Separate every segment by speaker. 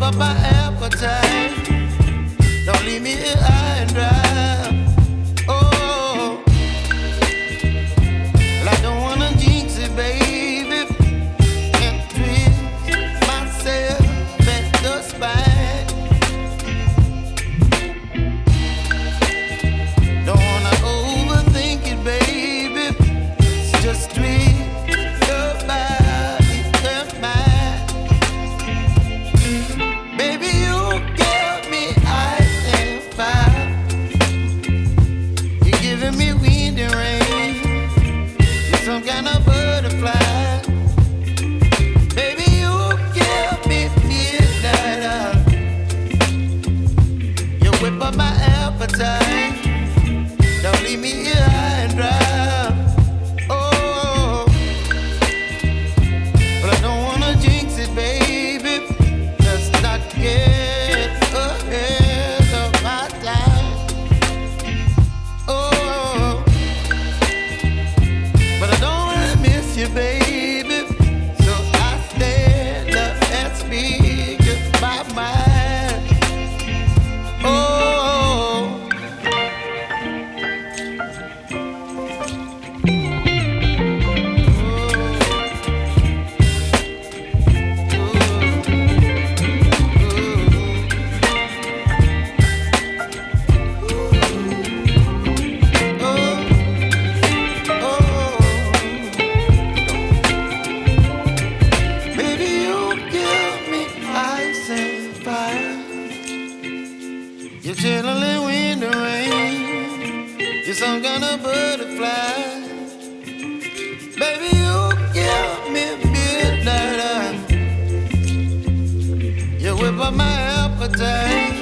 Speaker 1: up my appetite. Don't leave me here high and dry. Oh, well, I don't wanna jinx it, baby, and twist myself at the spine. Don't wanna overthink it, baby. It's just twist your body and mine. Baby, you give me ice and fire. You're giving me wind and rain. You're some kind of butterfly. Baby, you give me midnight. You whip up my appetite. Don't leave me here high and dry. Oh, but I don't wanna jinx it, baby. Let's not get ahead of my time. Oh, but I don't wanna miss you, baby. So I stand up and speak my mind. Oh. Baby, you give me ice and fire. You're chilling wind and rain. You're some kind of butterfly. Baby, you give me midnight. You whip up my appetite.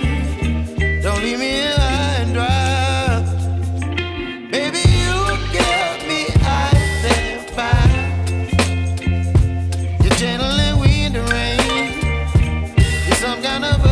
Speaker 1: Don't leave me here high and dry. Baby, you give me ice and fire. You're channeling wind and rain. You're some kind of